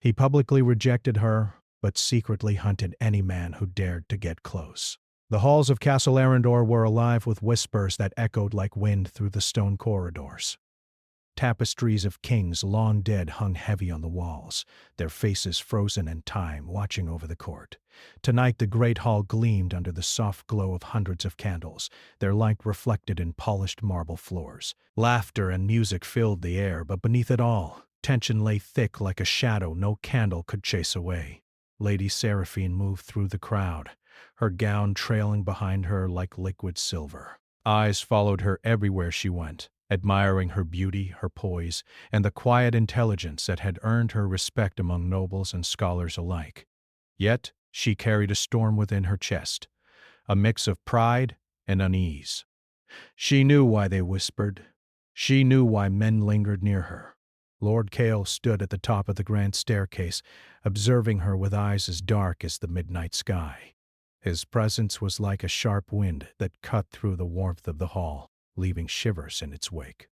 He publicly rejected her, but secretly hunted any man who dared to get close. The halls of Castle Arendor were alive with whispers that echoed like wind through the stone corridors. Tapestries of kings long dead hung heavy on the walls, their faces frozen in time, watching over the court. Tonight the great hall gleamed under the soft glow of hundreds of candles, their light reflected in polished marble floors. Laughter and music filled the air, but beneath it all, tension lay thick like a shadow no candle could chase away. Lady Seraphine moved through the crowd, her gown trailing behind her like liquid silver. Eyes followed her everywhere she went, admiring her beauty, her poise, and the quiet intelligence that had earned her respect among nobles and scholars alike. Yet she carried a storm within her chest, a mix of pride and unease. She knew why they whispered. She knew why men lingered near her. Lord Cale stood at the top of the grand staircase, observing her with eyes as dark as the midnight sky. His presence was like a sharp wind that cut through the warmth of the hall, leaving shivers in its wake.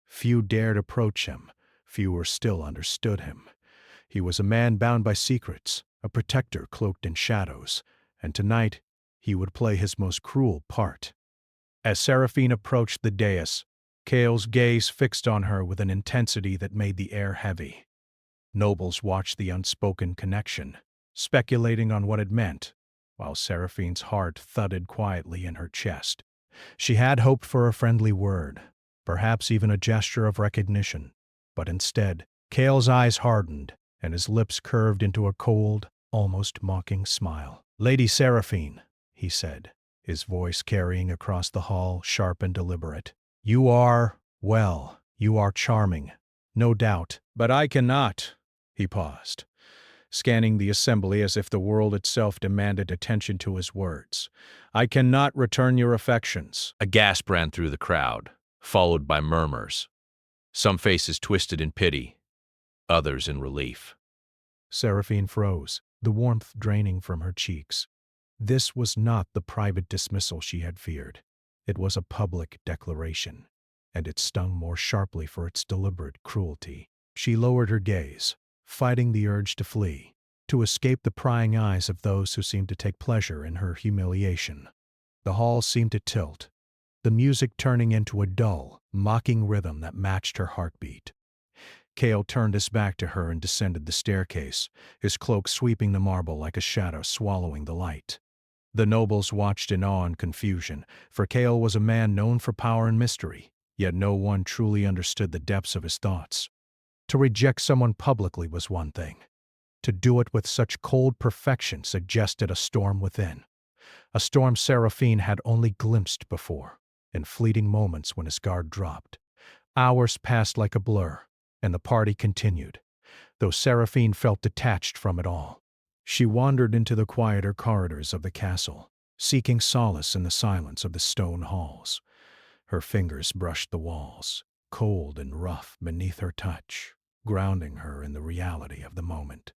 Few dared approach him, fewer still understood him. He was a man bound by secrets, a protector cloaked in shadows, and tonight he would play his most cruel part. As Seraphine approached the dais, Cale's gaze fixed on her with an intensity that made the air heavy. Nobles watched the unspoken connection, speculating on what it meant, while Seraphine's heart thudded quietly in her chest. She had hoped for a friendly word, perhaps even a gesture of recognition, but instead, Cale's eyes hardened and his lips curved into a cold, almost mocking smile. "Lady Seraphine," he said, his voice carrying across the hall, sharp and deliberate. "You are, well, you are charming, no doubt, but I cannot." He paused, scanning the assembly as if the world itself demanded attention to his words. "I cannot return your affections." A gasp ran through the crowd, followed by murmurs. Some faces twisted in pity, others in relief. Seraphine froze, the warmth draining from her cheeks. This was not the private dismissal she had feared. It was a public declaration, and it stung more sharply for its deliberate cruelty. She lowered her gaze, fighting the urge to flee, to escape the prying eyes of those who seemed to take pleasure in her humiliation. The hall seemed to tilt, the music turning into a dull, mocking rhythm that matched her heartbeat. Cale turned his back to her and descended the staircase, his cloak sweeping the marble like a shadow swallowing the light. The nobles watched in awe and confusion, for Cale was a man known for power and mystery, yet no one truly understood the depths of his thoughts. To reject someone publicly was one thing. To do it with such cold perfection suggested a storm within. A storm Seraphine had only glimpsed before, in fleeting moments when his guard dropped. Hours passed like a blur, and the party continued, though Seraphine felt detached from it all. She wandered into the quieter corridors of the castle, seeking solace in the silence of the stone halls. Her fingers brushed the walls, cold and rough beneath her touch, grounding her in the reality of the moment.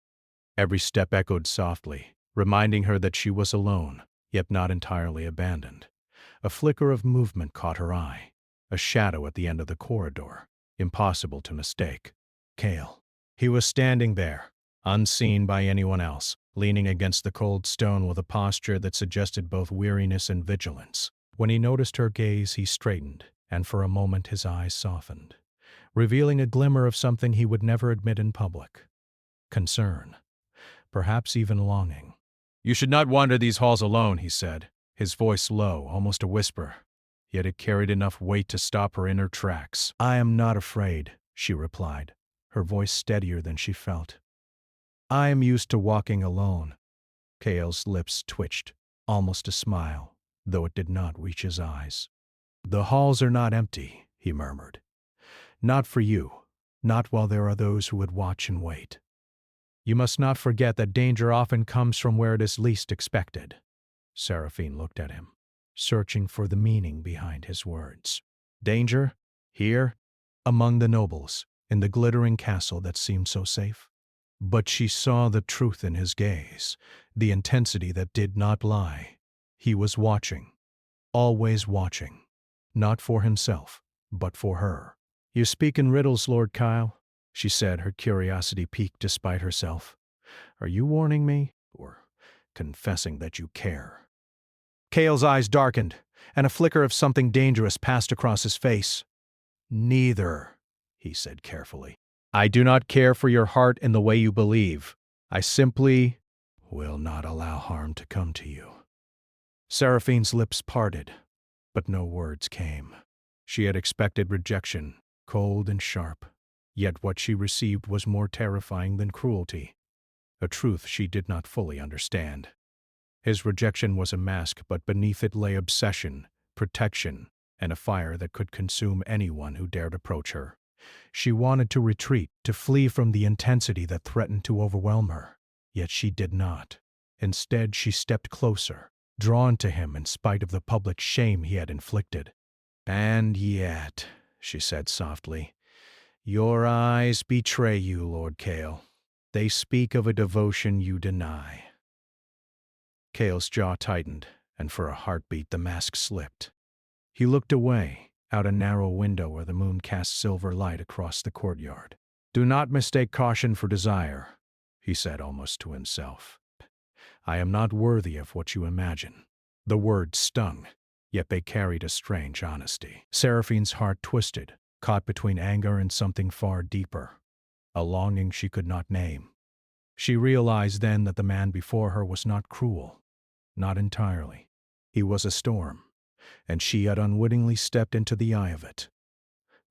Every step echoed softly, reminding her that she was alone, yet not entirely abandoned. A flicker of movement caught her eye, a shadow at the end of the corridor, impossible to mistake. Cale. He was standing there, unseen by anyone else, leaning against the cold stone with a posture that suggested both weariness and vigilance. When he noticed her gaze, he straightened, and for a moment his eyes softened, revealing a glimmer of something he would never admit in public. Concern. Perhaps even longing. "You should not wander these halls alone," he said, his voice low, almost a whisper, yet it carried enough weight to stop her in her tracks. "I am not afraid," she replied, her voice steadier than she felt. "I am used to walking alone." Cale's lips twitched, almost a smile, though it did not reach his eyes. "The halls are not empty," he murmured. "Not for you, not while there are those who would watch and wait. You must not forget that danger often comes from where it is least expected." Seraphine looked at him, searching for the meaning behind his words. Danger? Here? Among the nobles, in the glittering castle that seemed so safe? But she saw the truth in his gaze, the intensity that did not lie. He was watching, always watching, not for himself, but for her. "You speak in riddles, Lord Kyle," she said, her curiosity piqued despite herself. Are you warning me, or confessing that you care? Cale's eyes darkened, and a flicker of something dangerous passed across his face. Neither, he said carefully. I do not care for your heart in the way you believe. I simply will not allow harm to come to you. Seraphine's lips parted, but no words came. She had expected rejection, cold and sharp, yet what she received was more terrifying than cruelty, a truth she did not fully understand. His rejection was a mask, but beneath it lay obsession, protection, and a fire that could consume anyone who dared approach her. She wanted to retreat, to flee from the intensity that threatened to overwhelm her, yet she did not. Instead, she stepped closer, drawn to him in spite of the public shame he had inflicted. And yet, she said softly, your eyes betray you, Lord Cale. They speak of a devotion you deny. Cale's jaw tightened, and for a heartbeat the mask slipped. He looked away, out a narrow window where the moon cast silver light across the courtyard. Do not mistake caution for desire, he said almost to himself. I am not worthy of what you imagine. The words stung, yet they carried a strange honesty. Seraphine's heart twisted, caught between anger and something far deeper, a longing she could not name. She realized then that the man before her was not cruel, not entirely. He was a storm, and she had unwittingly stepped into the eye of it.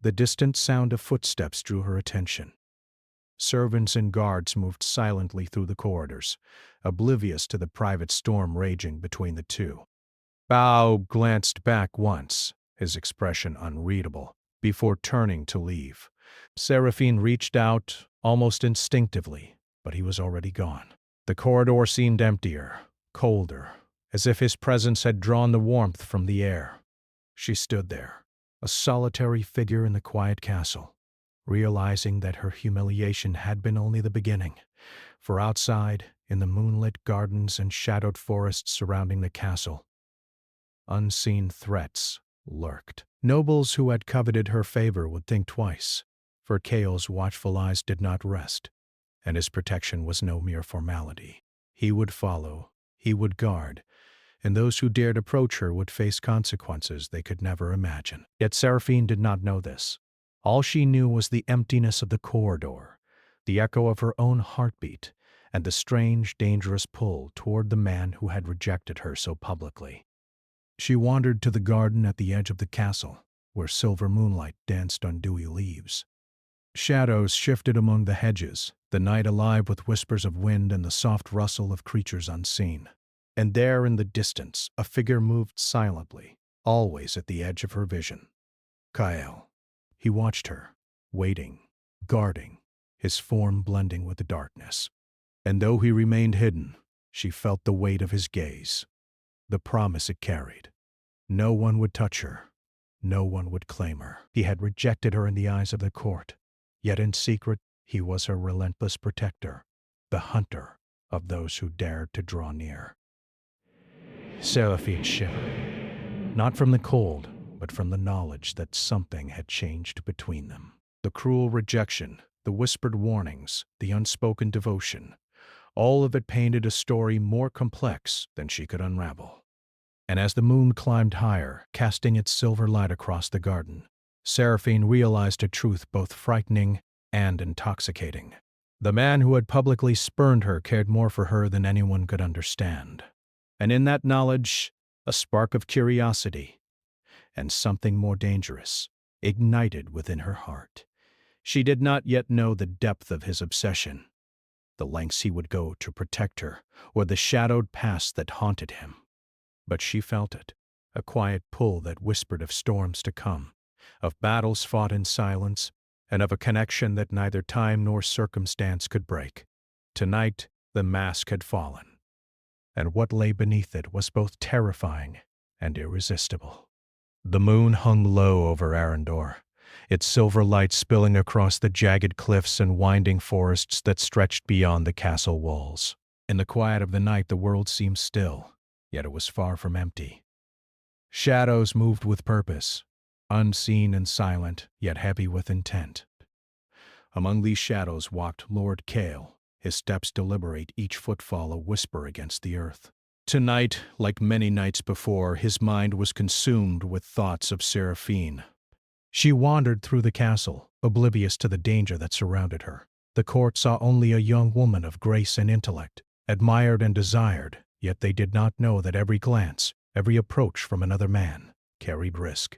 The distant sound of footsteps drew her attention. Servants and guards moved silently through the corridors, oblivious to the private storm raging between the two. Bao glanced back once, his expression unreadable, before turning to leave. Seraphine reached out, almost instinctively, but he was already gone. The corridor seemed emptier, colder, as if his presence had drawn the warmth from the air. She stood there, a solitary figure in the quiet castle, realizing that her humiliation had been only the beginning, for outside, in the moonlit gardens and shadowed forests surrounding the castle, unseen threats lurked. Nobles who had coveted her favor would think twice, for Cale's watchful eyes did not rest, and his protection was no mere formality. He would follow, he would guard, and those who dared approach her would face consequences they could never imagine. Yet Seraphine did not know this. All she knew was the emptiness of the corridor, the echo of her own heartbeat, and the strange, dangerous pull toward the man who had rejected her so publicly. She wandered to the garden at the edge of the castle, where silver moonlight danced on dewy leaves. Shadows shifted among the hedges, the night alive with whispers of wind and the soft rustle of creatures unseen. And there in the distance, a figure moved silently, always at the edge of her vision. Cale. He watched her, waiting, guarding, his form blending with the darkness. And though he remained hidden, she felt the weight of his gaze, the promise it carried. No one would touch her. No one would claim her. He had rejected her in the eyes of the court, yet in secret he was her relentless protector, the hunter of those who dared to draw near. Seraphine shivered, not from the cold, but from the knowledge that something had changed between them. The cruel rejection, the whispered warnings, the unspoken devotion, all of it painted a story more complex than she could unravel. And as the moon climbed higher, casting its silver light across the garden, Seraphine realized a truth both frightening and intoxicating. The man who had publicly spurned her cared more for her than anyone could understand. And in that knowledge, a spark of curiosity, and something more dangerous, ignited within her heart. She did not yet know the depth of his obsession, the lengths he would go to protect her, or the shadowed past that haunted him. But she felt it, a quiet pull that whispered of storms to come, of battles fought in silence, and of a connection that neither time nor circumstance could break. Tonight, the mask had fallen, and what lay beneath it was both terrifying and irresistible. The moon hung low over Arendor, its silver light spilling across the jagged cliffs and winding forests that stretched beyond the castle walls. In the quiet of the night, the world seemed still, yet it was far from empty. Shadows moved with purpose, unseen and silent, yet heavy with intent. Among these shadows walked Lord Kale, his steps deliberate, each footfall a whisper against the earth. Tonight, like many nights before, his mind was consumed with thoughts of Seraphine. She wandered through the castle, oblivious to the danger that surrounded her. The court saw only a young woman of grace and intellect, admired and desired, yet they did not know that every glance, every approach from another man, carried risk.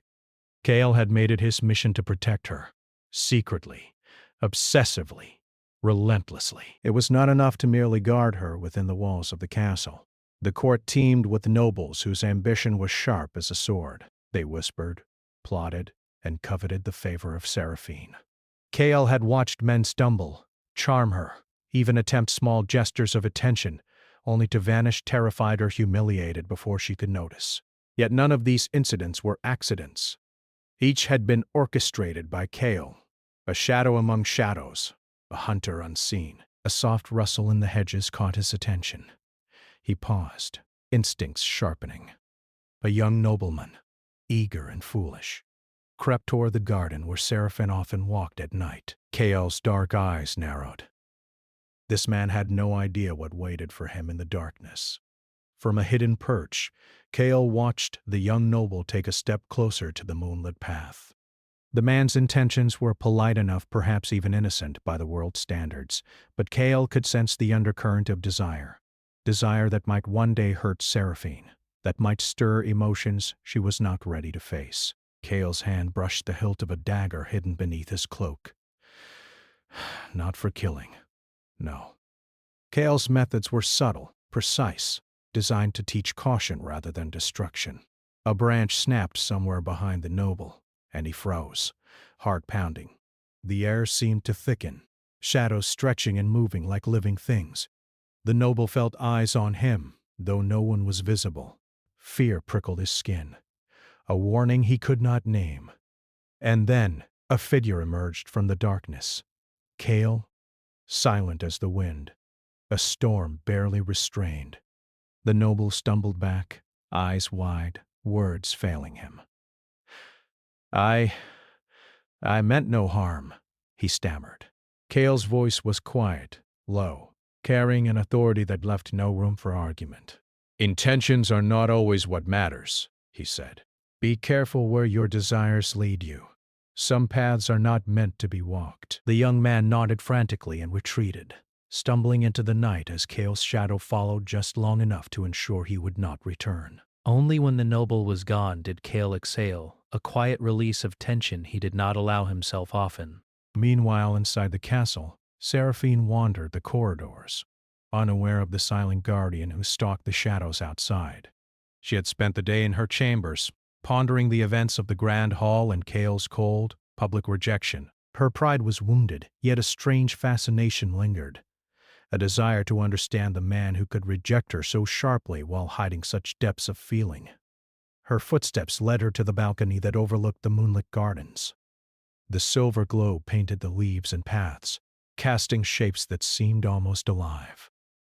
Kale had made it his mission to protect her, secretly, obsessively, relentlessly. It was not enough to merely guard her within the walls of the castle. The court teemed with nobles whose ambition was sharp as a sword. They whispered, plotted, and coveted the favor of Seraphine. Kale had watched men stumble, charm her, even attempt small gestures of attention, only to vanish terrified or humiliated before she could notice. Yet none of these incidents were accidents. Each had been orchestrated by Kale, a shadow among shadows, a hunter unseen. A soft rustle in the hedges caught his attention. He paused, instincts sharpening. A young nobleman, eager and foolish, crept toward the garden where Seraphine often walked at night. Kale's dark eyes narrowed. This man had no idea what waited for him in the darkness. From a hidden perch, Kale watched the young noble take a step closer to the moonlit path. The man's intentions were polite enough, perhaps even innocent by the world's standards, but Kale could sense the undercurrent of desire that might one day hurt Seraphine, that might stir emotions she was not ready to face. Kale's hand brushed the hilt of a dagger hidden beneath his cloak. Not for killing, no. Kale's methods were subtle, precise, designed to teach caution rather than destruction. A branch snapped somewhere behind the noble, and he froze, heart pounding. The air seemed to thicken, shadows stretching and moving like living things. The noble felt eyes on him, though no one was visible. Fear prickled his skin, a warning he could not name. And then a figure emerged from the darkness. Kale, silent as the wind, a storm barely restrained. The noble stumbled back, eyes wide, words failing him. I meant no harm, he stammered. Kale's voice was quiet, low, carrying an authority that left no room for argument. Intentions are not always what matters, he said. Be careful where your desires lead you. Some paths are not meant to be walked. The young man nodded frantically and retreated, stumbling into the night as Kale's shadow followed just long enough to ensure he would not return. Only when the noble was gone did Kale exhale, a quiet release of tension he did not allow himself often. Meanwhile, inside the castle, Seraphine wandered the corridors, unaware of the silent guardian who stalked the shadows outside. She had spent the day in her chambers, pondering the events of the grand hall and Kale's cold, public rejection. Her pride was wounded, yet a strange fascination lingered, a desire to understand the man who could reject her so sharply while hiding such depths of feeling. Her footsteps led her to the balcony that overlooked the moonlit gardens. The silver glow painted the leaves and paths, casting shapes that seemed almost alive.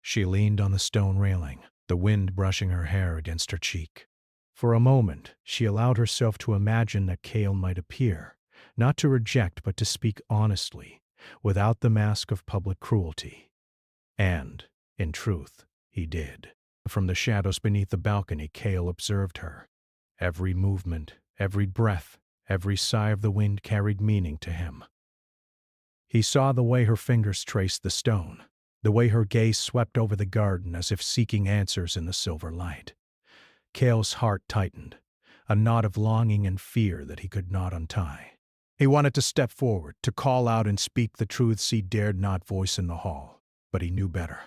She leaned on the stone railing, the wind brushing her hair against her cheek. For a moment, she allowed herself to imagine that Kale might appear, not to reject but to speak honestly, without the mask of public cruelty. And, in truth, he did. From the shadows beneath the balcony, Kale observed her. Every movement, every breath, every sigh of the wind carried meaning to him. He saw the way her fingers traced the stone, the way her gaze swept over the garden as if seeking answers in the silver light. Kale's heart tightened, a knot of longing and fear that he could not untie. He wanted to step forward, to call out and speak the truths he dared not voice in the hall, but he knew better.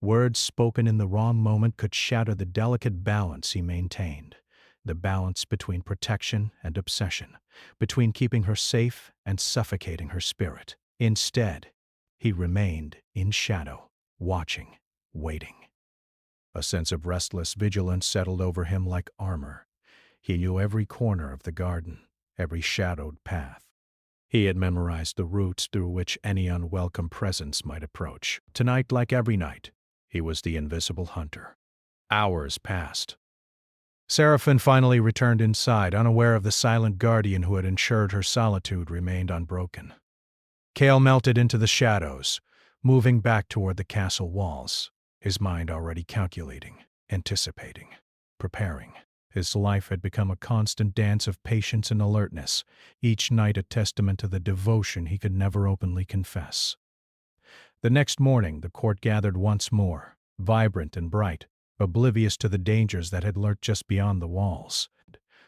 Words spoken in the wrong moment could shatter the delicate balance he maintained, the balance between protection and obsession, between keeping her safe and suffocating her spirit. Instead, he remained in shadow, watching, waiting. A sense of restless vigilance settled over him like armor. He knew every corner of the garden, every shadowed path. He had memorized the routes through which any unwelcome presence might approach. Tonight, like every night, he was the invisible hunter. Hours passed. Seraphine finally returned inside, unaware of the silent guardian who had ensured her solitude remained unbroken. Cale melted into the shadows, moving back toward the castle walls, his mind already calculating, anticipating, preparing. His life had become a constant dance of patience and alertness, each night a testament to the devotion he could never openly confess. The next morning the court gathered once more, vibrant and bright, oblivious to the dangers that had lurked just beyond the walls.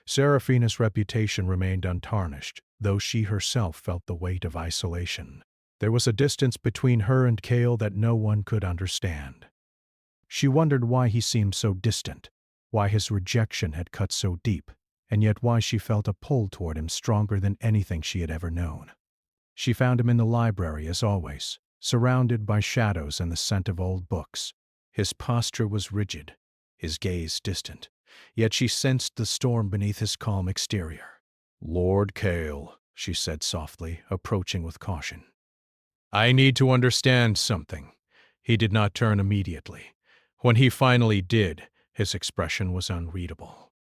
Seraphina's reputation remained untarnished, though she herself felt the weight of isolation. There was a distance between her and Cale that no one could understand. She wondered why he seemed so distant, why his rejection had cut so deep, and yet why she felt a pull toward him stronger than anything she had ever known. She found him in the library, as always, surrounded by shadows and the scent of old books. His posture was rigid, his gaze distant, yet she sensed the storm beneath his calm exterior. "Lord Cale," she said softly, approaching with caution. "I need to understand something." He did not turn immediately. When he finally did, his expression was unreadable.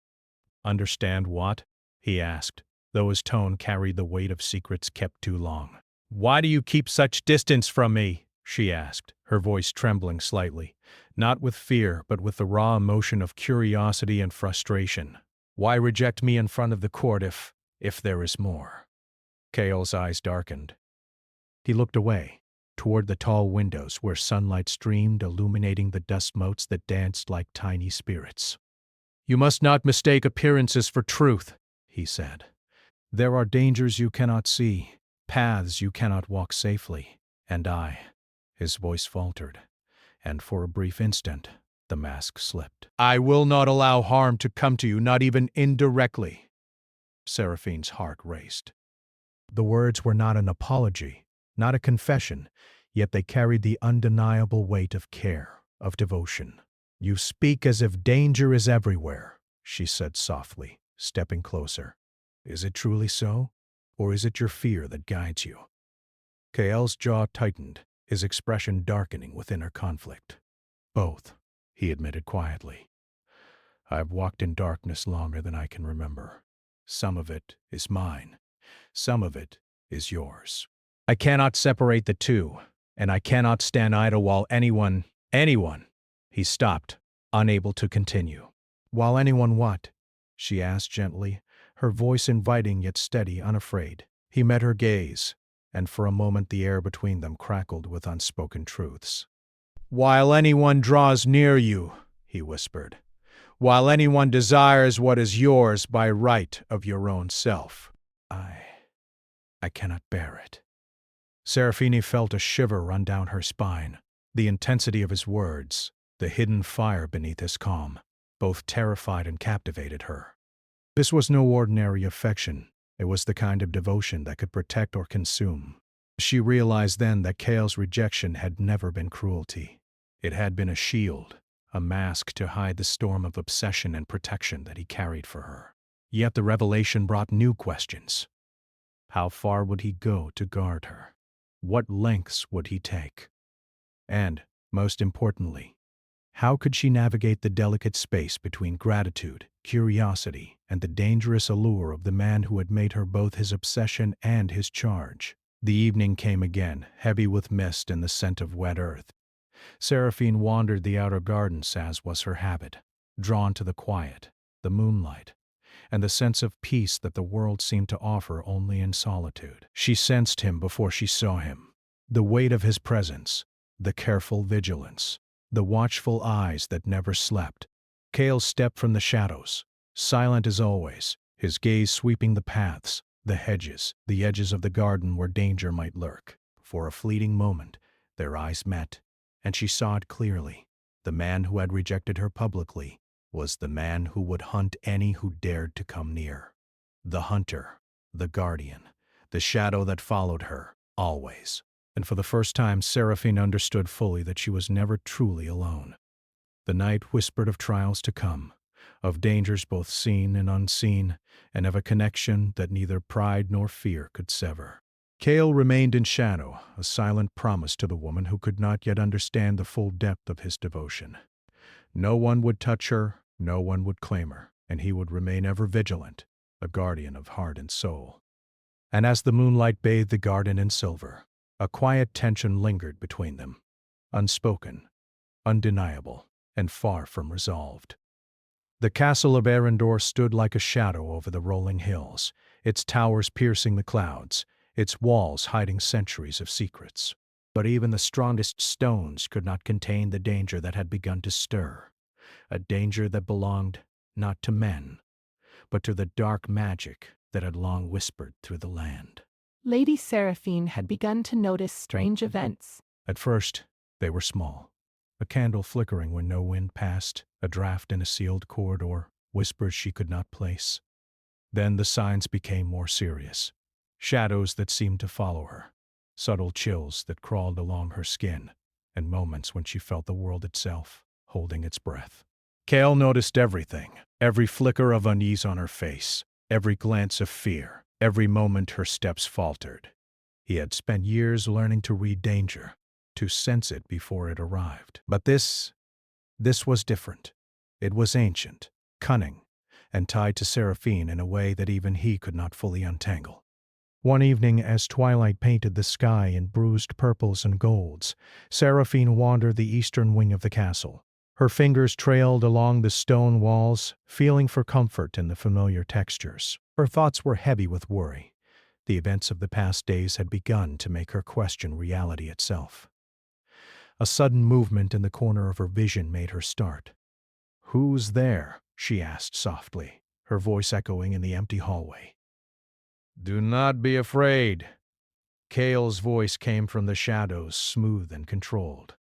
"Understand what?" he asked, though his tone carried the weight of secrets kept too long. "Why do you keep such distance from me?" she asked, her voice trembling slightly, not with fear but with the raw emotion of curiosity and frustration. "Why reject me in front of the court if there is more?" Cale's eyes darkened. He looked away, toward the tall windows where sunlight streamed, illuminating the dust motes that danced like tiny spirits. "You must not mistake appearances for truth," he said. "There are dangers you cannot see, paths you cannot walk safely, and His voice faltered, and for a brief instant, the mask slipped. "I will not allow harm to come to you, not even indirectly." Seraphine's heart raced. The words were not an apology, not a confession, yet they carried the undeniable weight of care, of devotion. "You speak as if danger is everywhere," she said softly, stepping closer. "Is it truly so, or is it your fear that guides you?" Cale's jaw tightened, his expression darkening with inner conflict. "Both," he admitted quietly. "I've walked in darkness longer than I can remember. Some of it is mine. Some of it is yours. I cannot separate the two, and I cannot stand idle while anyone— He stopped, unable to continue. "While anyone what?" she asked gently, her voice inviting yet steady, unafraid. He met her gaze, and for a moment the air between them crackled with unspoken truths. "While anyone draws near you," he whispered. "While anyone desires what is yours by right of your own self. I cannot bear it." Seraphine felt a shiver run down her spine. The intensity of his words, the hidden fire beneath his calm, both terrified and captivated her. This was no ordinary affection. It was the kind of devotion that could protect or consume. She realized then that Cale's rejection had never been cruelty. It had been a shield, a mask to hide the storm of obsession and protection that he carried for her. Yet the revelation brought new questions. How far would he go to guard her? What lengths would he take? And, most importantly, how could she navigate the delicate space between gratitude, curiosity, and the dangerous allure of the man who had made her both his obsession and his charge? The evening came again, heavy with mist and the scent of wet earth. Seraphine wandered the outer gardens as was her habit, drawn to the quiet, the moonlight, and the sense of peace that the world seemed to offer only in solitude. She sensed him before she saw him, the weight of his presence, the careful vigilance, the watchful eyes that never slept. Cale stepped from the shadows, silent as always, his gaze sweeping the paths, the hedges, the edges of the garden where danger might lurk. For a fleeting moment, their eyes met, and she saw it clearly. The man who had rejected her publicly was the man who would hunt any who dared to come near. The hunter, the guardian, the shadow that followed her, always. And for the first time, Seraphine understood fully that she was never truly alone. The night whispered of trials to come, of dangers both seen and unseen, and of a connection that neither pride nor fear could sever. Cale remained in shadow, a silent promise to the woman who could not yet understand the full depth of his devotion. No one would touch her, no one would claim her, and he would remain ever vigilant, a guardian of heart and soul. And as the moonlight bathed the garden in silver, A quiet tension lingered between them, unspoken, undeniable, and far from resolved. The castle of Arendor stood like a shadow over the rolling hills, its towers piercing the clouds, its walls hiding centuries of secrets. But even the strongest stones could not contain the danger that had begun to stir, a danger that belonged not to men, but to the dark magic that had long whispered through the land. Lady Seraphine had begun to notice strange events. At first, they were small. A candle flickering when no wind passed, a draft in a sealed corridor, whispers she could not place. Then the signs became more serious. Shadows that seemed to follow her, subtle chills that crawled along her skin, and moments when she felt the world itself holding its breath. Cale noticed everything, every flicker of unease on her face, every glance of fear, every moment her steps faltered. He had spent years learning to read danger, to sense it before it arrived. But this was different. It was ancient, cunning, and tied to Seraphine in a way that even he could not fully untangle. One evening, as twilight painted the sky in bruised purples and golds, Seraphine wandered the eastern wing of the castle. Her fingers trailed along the stone walls, feeling for comfort in the familiar textures. Her thoughts were heavy with worry. The events of the past days had begun to make her question reality itself. A sudden movement in the corner of her vision made her start. "Who's there?" she asked softly, her voice echoing in the empty hallway. "Do not be afraid." Cale's voice came from the shadows, smooth and controlled.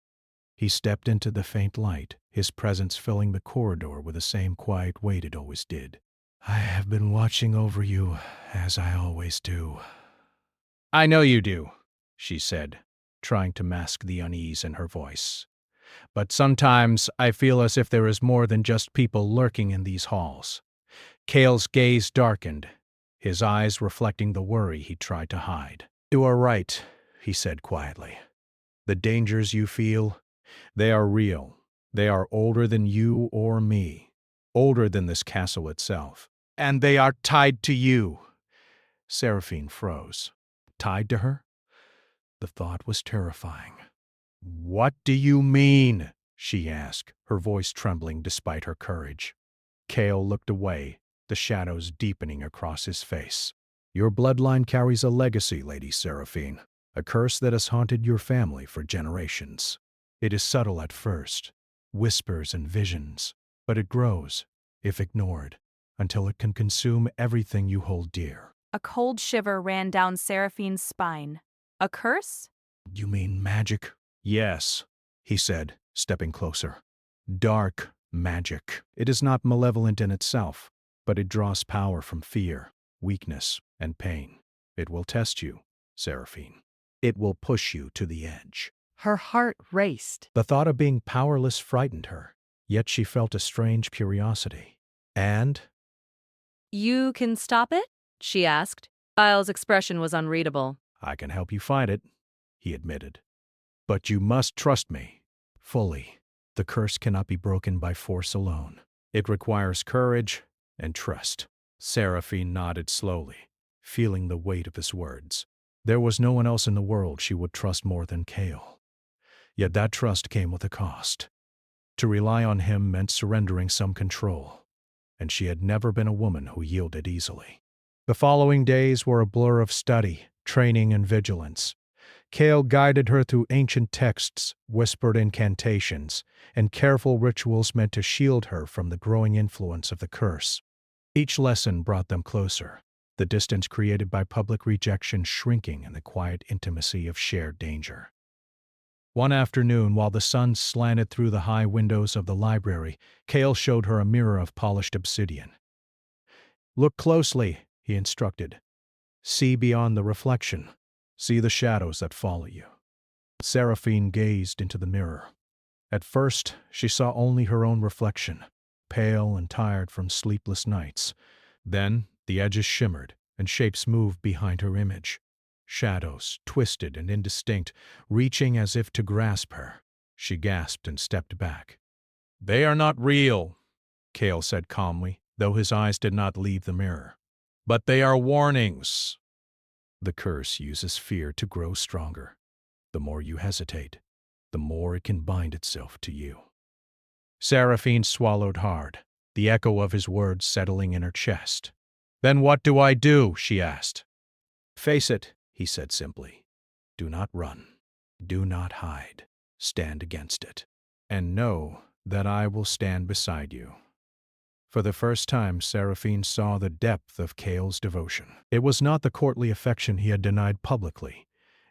He stepped into the faint light, his presence filling the corridor with the same quiet weight it always did. "I have been watching over you, as I always do." "I know you do," she said, trying to mask the unease in her voice. "But sometimes I feel as if there is more than just people lurking in these halls." Cale's gaze darkened, his eyes reflecting the worry he tried to hide. "You are right," he said quietly. "The dangers you feel, they are real. They are older than you or me, older than this castle itself. And they are tied to you." Seraphine froze. Tied to her? The thought was terrifying. "What do you mean?" she asked, her voice trembling despite her courage. Cale looked away, the shadows deepening across his face. "Your bloodline carries a legacy, Lady Seraphine, a curse that has haunted your family for generations. It is subtle at first, whispers and visions, but it grows, if ignored, until it can consume everything you hold dear." A cold shiver ran down Seraphine's spine. A curse? "You mean magic?" "Yes," he said, stepping closer. "Dark magic. It is not malevolent in itself, but it draws power from fear, weakness, and pain. It will test you, Seraphine. It will push you to the edge." Her heart raced. The thought of being powerless frightened her, yet she felt a strange curiosity. "And?" You can stop it? She asked. Isle's expression was unreadable. "I can help you fight it," he admitted. "But you must trust me, fully. The curse cannot be broken by force alone. It requires courage and trust." Seraphine nodded slowly, feeling the weight of his words. There was no one else in the world she would trust more than Cale. Yet that trust came with a cost. To rely on him meant surrendering some control, and she had never been a woman who yielded easily. The following days were a blur of study, training, and vigilance. Cale guided her through ancient texts, whispered incantations, and careful rituals meant to shield her from the growing influence of the curse. Each lesson brought them closer, the distance created by public rejection shrinking in the quiet intimacy of shared danger. One afternoon, while the sun slanted through the high windows of the library, Cale showed her a mirror of polished obsidian. "Look closely," he instructed. "See beyond the reflection. See the shadows that follow you." Seraphine gazed into the mirror. At first, she saw only her own reflection, pale and tired from sleepless nights. Then the edges shimmered, and shapes moved behind her image. Shadows, twisted and indistinct, reaching as if to grasp her. She gasped and stepped back. "They are not real," Cale said calmly, though his eyes did not leave the mirror. "But they are warnings." The curse uses fear to grow stronger. The more you hesitate, the more it can bind itself to you. Seraphine swallowed hard, the echo of his words settling in her chest. Then what do I do? She asked. Face it, he said simply. Do not run. Do not hide. Stand against it. And know that I will stand beside you. For the first time, Seraphine saw the depth of Cale's devotion. It was not the courtly affection he had denied publicly.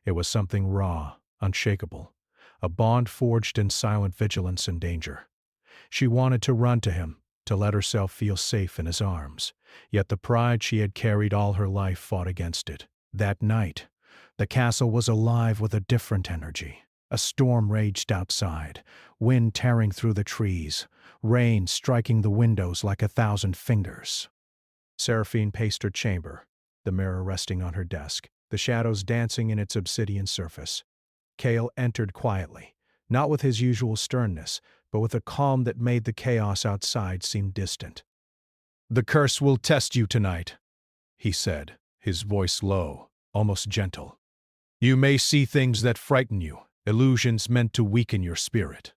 It was something raw, unshakable, a bond forged in silent vigilance and danger. She wanted to run to him, to let herself feel safe in his arms, yet the pride she had carried all her life fought against it. That night, the castle was alive with a different energy. A storm raged outside, wind tearing through the trees, rain striking the windows like 1,000 fingers. Seraphine paced her chamber, the mirror resting on her desk, the shadows dancing in its obsidian surface. Cale entered quietly, not with his usual sternness, but with a calm that made the chaos outside seem distant. "The curse will test you tonight," he said, his voice low, almost gentle. "You may see things that frighten you, illusions meant to weaken your spirit.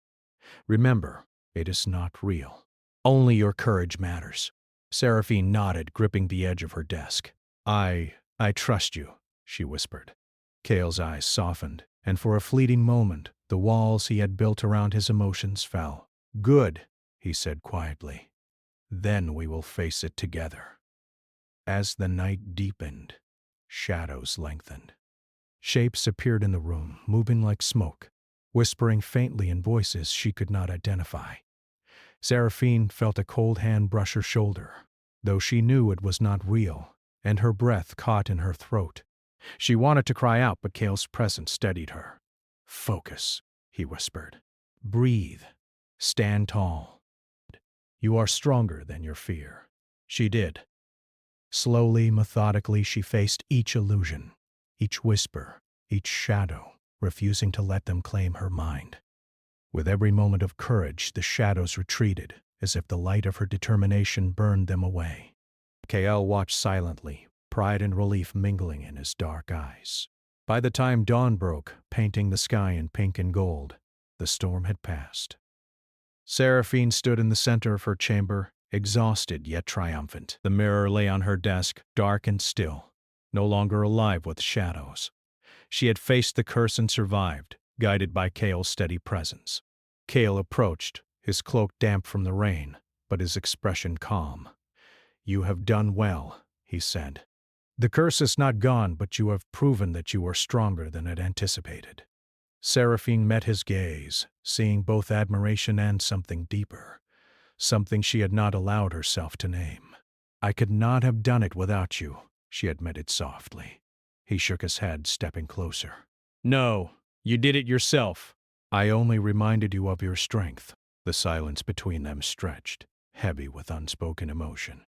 Remember, it is not real. Only your courage matters." Seraphine nodded, gripping the edge of her desk. I trust you," she whispered. Cale's eyes softened, and for a fleeting moment, the walls he had built around his emotions fell. "Good," he said quietly. "Then we will face it together." As the night deepened, shadows lengthened. Shapes appeared in the room, moving like smoke, whispering faintly in voices she could not identify. Seraphine felt a cold hand brush her shoulder, though she knew it was not real, and her breath caught in her throat. She wanted to cry out, but Cale's presence steadied her. "Focus," he whispered. "Breathe. Stand tall. You are stronger than your fear." She did. Slowly, methodically, she faced each illusion, each whisper, each shadow, refusing to let them claim her mind. With every moment of courage, the shadows retreated, as if the light of her determination burned them away. Cale watched silently, pride and relief mingling in his dark eyes. By the time dawn broke, painting the sky in pink and gold, the storm had passed. Seraphine stood in the center of her chamber, exhausted yet triumphant. The mirror lay on her desk, dark and still, no longer alive with shadows. She had faced the curse and survived, guided by Cale's steady presence. Cale approached, his cloak damp from the rain, but his expression calm. "You have done well," he said. "The curse is not gone, but you have proven that you are stronger than it anticipated." Seraphine met his gaze, seeing both admiration and something deeper, something she had not allowed herself to name. "I could not have done it without you," she admitted softly. He shook his head, stepping closer. "No, you did it yourself." "I only reminded you of your strength." The silence between them stretched, heavy with unspoken emotion.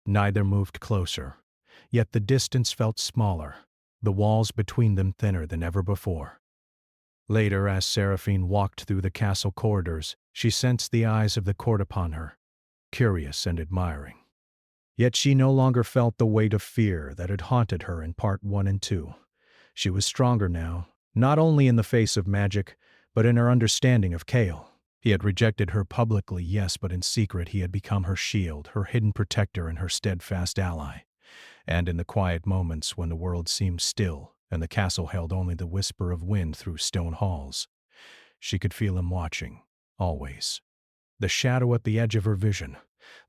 Neither moved closer, yet the distance felt smaller, the walls between them thinner than ever before. Later, as Seraphine walked through the castle corridors, she sensed the eyes of the court upon her, curious and admiring. Yet she no longer felt the weight of fear that had haunted her in Part 1 and 2. She was stronger now, not only in the face of magic, but in her understanding of Cale. He had rejected her publicly, yes, but in secret he had become her shield, her hidden protector, and her steadfast ally. And in the quiet moments when the world seemed still and the castle held only the whisper of wind through stone halls, she could feel him watching, always. The shadow at the edge of her vision,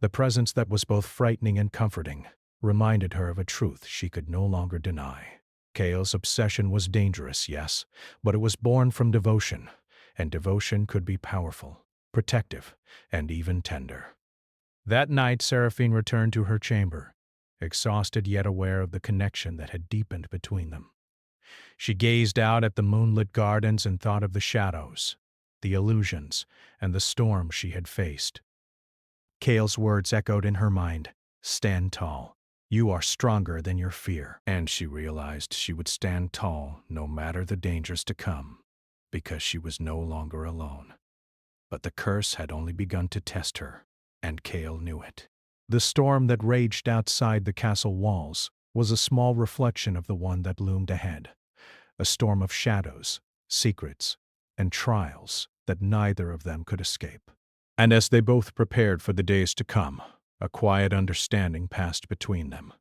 the presence that was both frightening and comforting, reminded her of a truth she could no longer deny. Cale's obsession was dangerous, yes, but it was born from devotion, and devotion could be powerful, protective, and even tender. That night, Seraphine returned to her chamber, exhausted yet aware of the connection that had deepened between them. She gazed out at the moonlit gardens and thought of the shadows, the illusions, and the storm she had faced. Cale's words echoed in her mind, "Stand tall. You are stronger than your fear." And she realized she would stand tall no matter the dangers to come, because she was no longer alone. But the curse had only begun to test her, and Cale knew it. The storm that raged outside the castle walls was a small reflection of the one that loomed ahead, a storm of shadows, secrets, and trials that neither of them could escape. And as they both prepared for the days to come, a quiet understanding passed between them.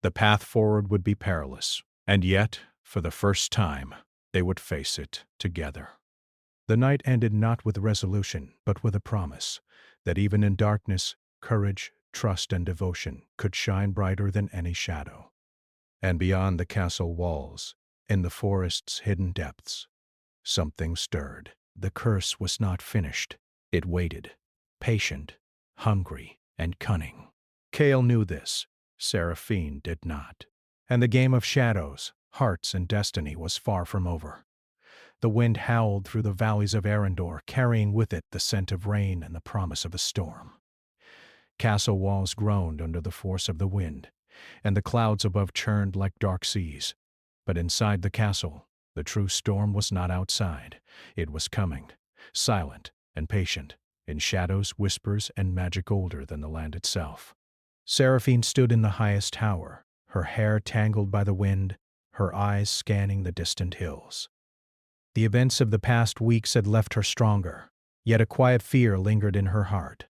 The path forward would be perilous, and yet, for the first time, they would face it together. The night ended not with resolution, but with a promise that even in darkness, courage, trust, and devotion could shine brighter than any shadow. And beyond the castle walls, in the forest's hidden depths, something stirred. The curse was not finished. It waited, patient, hungry, and cunning. Cale knew this. Seraphine did not. And the game of shadows, hearts, and destiny was far from over. The wind howled through the valleys of Arendor, carrying with it the scent of rain and the promise of a storm. Castle walls groaned under the force of the wind, and the clouds above churned like dark seas. But inside the castle, the true storm was not outside. It was coming, silent and patient, in shadows, whispers, and magic older than the land itself. Seraphine stood in the highest tower, her hair tangled by the wind, her eyes scanning the distant hills. The events of the past weeks had left her stronger, yet a quiet fear lingered in her heart.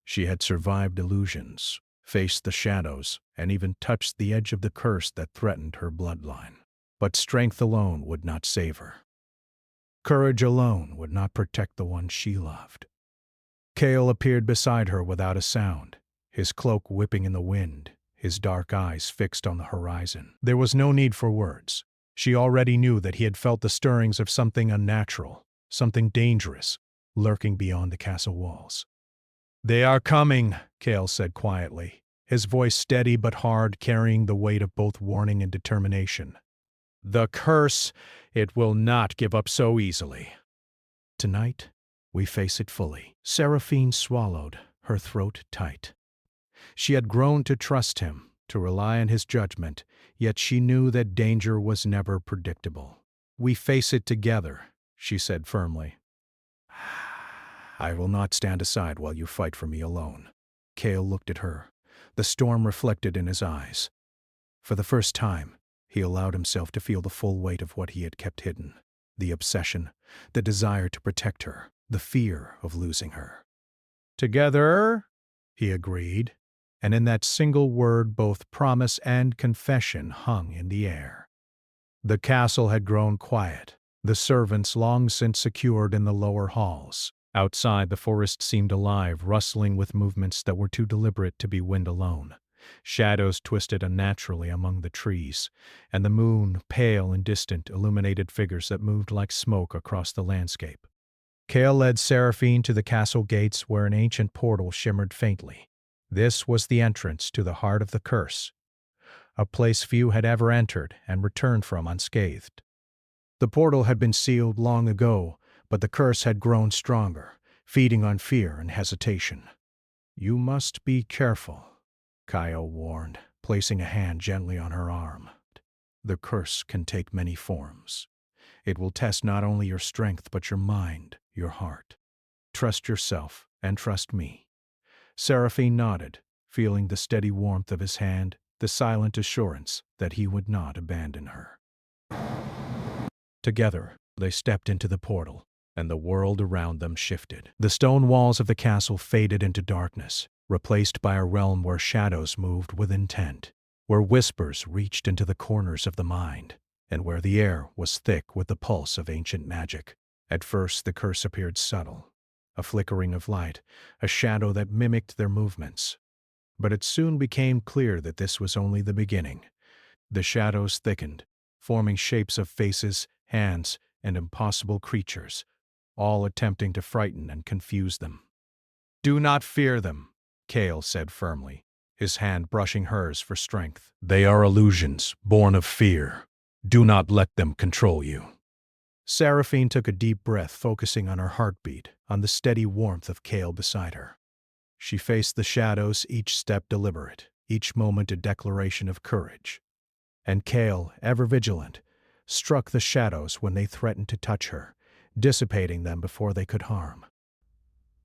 She had survived illusions, faced the shadows, and even touched the edge of the curse that threatened her bloodline. But strength alone would not save her. Courage alone would not protect the one she loved. Cale appeared beside her without a sound, his cloak whipping in the wind, his dark eyes fixed on the horizon. There was no need for words. She already knew that he had felt the stirrings of something unnatural, something dangerous, lurking beyond the castle walls. "They are coming," Cale said quietly, his voice steady but hard, carrying the weight of both warning and determination. "The curse, it will not give up so easily." Tonight, we face it fully. Seraphine swallowed, her throat tight. She had grown to trust him, to rely on his judgment, yet she knew that danger was never predictable. "We face it together," she said firmly. "I will not stand aside while you fight for me alone." Cale looked at her, the storm reflected in his eyes. For the first time, he allowed himself to feel the full weight of what he had kept hidden, the obsession, the desire to protect her, the fear of losing her. "Together," he agreed, and in that single word both promise and confession hung in the air. The castle had grown quiet, the servants long since secured in the lower halls. Outside, the forest seemed alive, rustling with movements that were too deliberate to be wind alone. Shadows twisted unnaturally among the trees, and the moon, pale and distant, illuminated figures that moved like smoke across the landscape. Cale led Seraphine to the castle gates where an ancient portal shimmered faintly. This was the entrance to the heart of the curse, a place few had ever entered and returned from unscathed. The portal had been sealed long ago, but the curse had grown stronger, feeding on fear and hesitation. "You must be careful," Kyle warned, placing a hand gently on her arm. "The curse can take many forms. It will test not only your strength but your mind, your heart. Trust yourself and trust me." Seraphine nodded, feeling the steady warmth of his hand, the silent assurance that he would not abandon her. Together, they stepped into the portal, and the world around them shifted. The stone walls of the castle faded into darkness, replaced by a realm where shadows moved with intent, where whispers reached into the corners of the mind, and where the air was thick with the pulse of ancient magic. At first the curse appeared subtle, a flickering of light, a shadow that mimicked their movements. But it soon became clear that this was only the beginning. The shadows thickened, forming shapes of faces, hands, and impossible creatures, all attempting to frighten and confuse them. "Do not fear them," Cale said firmly, his hand brushing hers for strength. "They are illusions, born of fear. Do not let them control you." Seraphine took a deep breath, focusing on her heartbeat, on the steady warmth of Cale beside her. She faced the shadows, each step deliberate, each moment a declaration of courage. And Cale, ever vigilant, struck the shadows when they threatened to touch her, dissipating them before they could harm.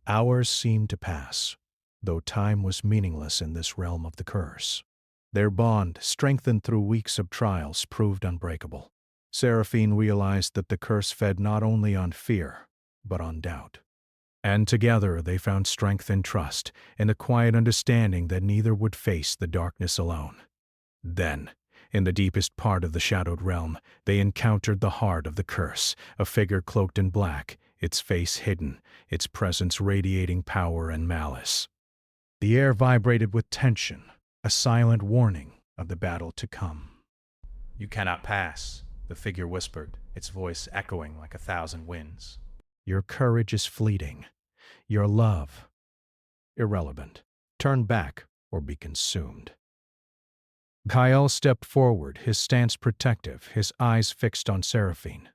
Hours seemed to pass, though time was meaningless in this realm of the curse. Their bond, strengthened through weeks of trials, proved unbreakable. Seraphine realized that the curse fed not only on fear, but on doubt. And together they found strength and trust, in the quiet understanding that neither would face the darkness alone. Then, in the deepest part of the shadowed realm, they encountered the heart of the curse, a figure cloaked in black, its face hidden, its presence radiating power and malice. The air vibrated with tension, a silent warning of the battle to come. "You cannot pass," the figure whispered, its voice echoing like 1,000 winds. "Your courage is fleeting. Your love, irrelevant. Turn back or be consumed." Kyle stepped forward, his stance protective, his eyes fixed on Seraphine.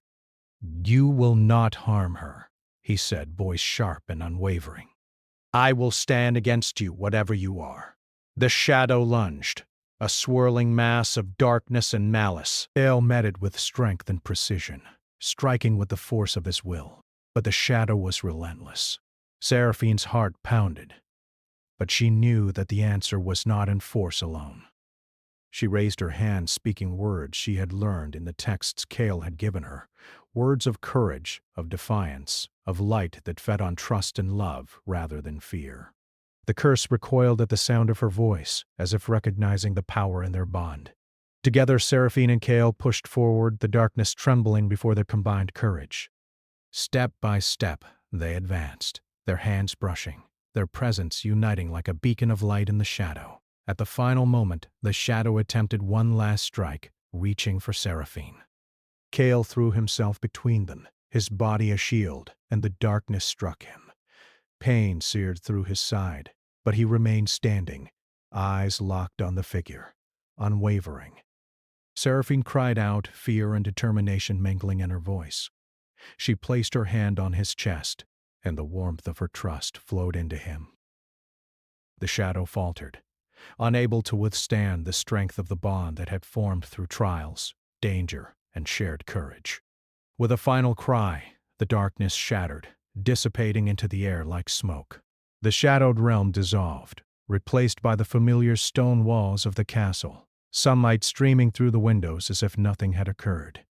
"You will not harm her," he said, voice sharp and unwavering. "I will stand against you, whatever you are." The shadow lunged, a swirling mass of darkness and malice. Kale met it with strength and precision, striking with the force of his will. But the shadow was relentless. Seraphine's heart pounded, but she knew that the answer was not in force alone. She raised her hand, speaking words she had learned in the texts Kale had given her, words of courage, of defiance, of light that fed on trust and love rather than fear. The curse recoiled at the sound of her voice, as if recognizing the power in their bond. Together, Seraphine and Kale pushed forward, the darkness trembling before their combined courage. Step by step, they advanced, their hands brushing, their presence uniting like a beacon of light in the shadow. At the final moment, the shadow attempted one last strike, reaching for Seraphine. Kale threw himself between them, his body a shield, and the darkness struck him. Pain seared through his side, but he remained standing, eyes locked on the figure, unwavering. Seraphine cried out, fear and determination mingling in her voice. She placed her hand on his chest, and the warmth of her trust flowed into him. The shadow faltered, unable to withstand the strength of the bond that had formed through trials, danger, and shared courage. With a final cry, the darkness shattered, dissipating into the air like smoke. The shadowed realm dissolved, replaced by the familiar stone walls of the castle, sunlight streaming through the windows as if nothing had occurred.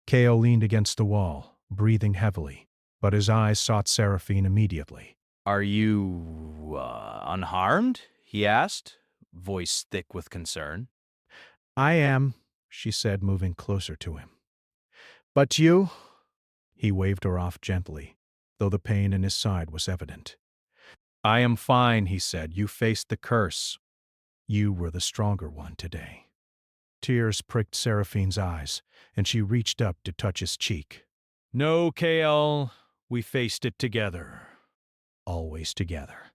Kale leaned against the wall, breathing heavily, but his eyes sought Seraphine immediately. "Are you, unharmed?" he asked, voice thick with concern. "I am," she said, moving closer to him. "But you?" He waved her off gently, though the pain in his side was evident. "I am fine," he said. "You faced the curse. You were the stronger one today." Tears pricked Seraphine's eyes, and she reached up to touch his cheek. "No, Kale, we faced it together. Always together."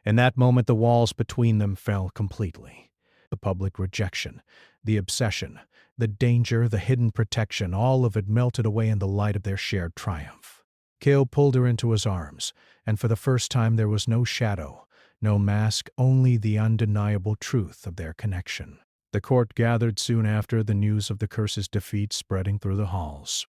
In that moment, the walls between them fell completely. The public rejection, the obsession, the danger, the hidden protection, all of it melted away in the light of their shared triumph. Kale pulled her into his arms, and for the first time there was no shadow, no mask, only the undeniable truth of their connection. The court gathered soon after, the news of the curse's defeat spreading through the halls.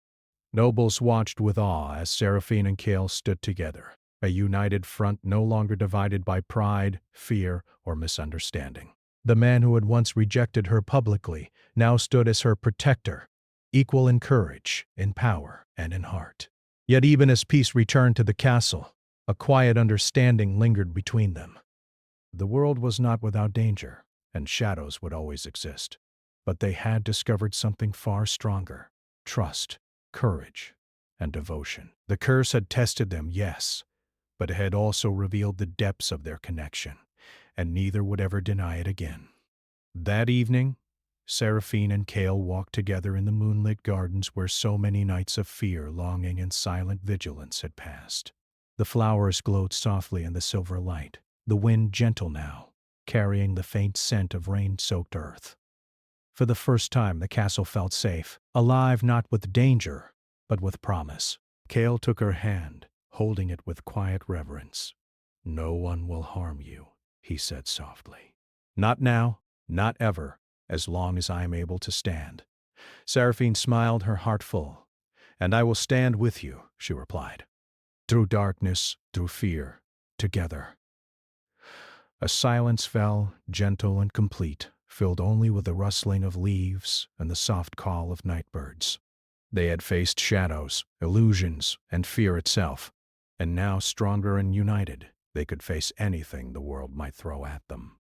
Nobles watched with awe as Seraphine and Kale stood together, a united front no longer divided by pride, fear, or misunderstanding. The man who had once rejected her publicly now stood as her protector, equal in courage, in power, and in heart. Yet even as peace returned to the castle, a quiet understanding lingered between them. The world was not without danger, and shadows would always exist. But they had discovered something far stronger: trust, courage, and devotion. The curse had tested them, yes, but it had also revealed the depths of their connection, and neither would ever deny it again. That evening, Seraphine and Kale walked together in the moonlit gardens where so many nights of fear, longing, and silent vigilance had passed. The flowers glowed softly in the silver light, the wind gentle now, carrying the faint scent of rain-soaked earth. For the first time, the castle felt safe, alive not with danger, but with promise. Kale took her hand, holding it with quiet reverence. "No one will harm you," he said softly. "Not now, not ever, as long as I am able to stand." Seraphine smiled, her heart full. "And I will stand with you," she replied. "Through darkness, through fear, together." A silence fell, gentle and complete, filled only with the rustling of leaves and the soft call of night birds. They had faced shadows, illusions, and fear itself, and now, stronger and united, they could face anything the world might throw at them.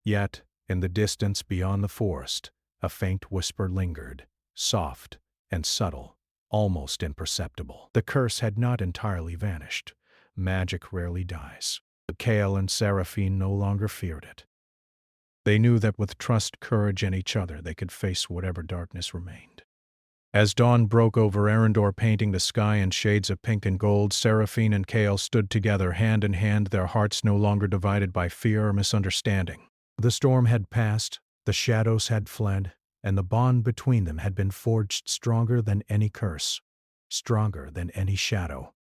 Yet, in the distance beyond the forest, a faint whisper lingered, soft and subtle, almost imperceptible. The curse had not entirely vanished. Magic rarely dies. But Kale and Seraphine no longer feared it. They knew that with trust, courage, and each other, they could face whatever darkness remained. As dawn broke over Arendor, painting the sky in shades of pink and gold, Seraphine and Kale stood together, hand in hand, their hearts no longer divided by fear or misunderstanding. The storm had passed, the shadows had fled, and the bond between them had been forged stronger than any curse, stronger than any shadow.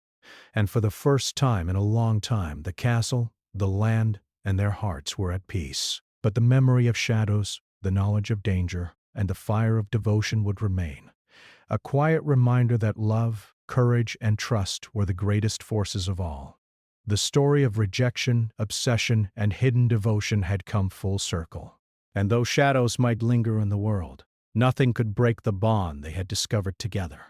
And for the first time in a long time, the castle, the land, and their hearts were at peace. But the memory of shadows, the knowledge of danger, and the fire of devotion would remain. A quiet reminder that love, courage, and trust were the greatest forces of all. The story of rejection, obsession, and hidden devotion had come full circle. And though shadows might linger in the world, nothing could break the bond they had discovered together.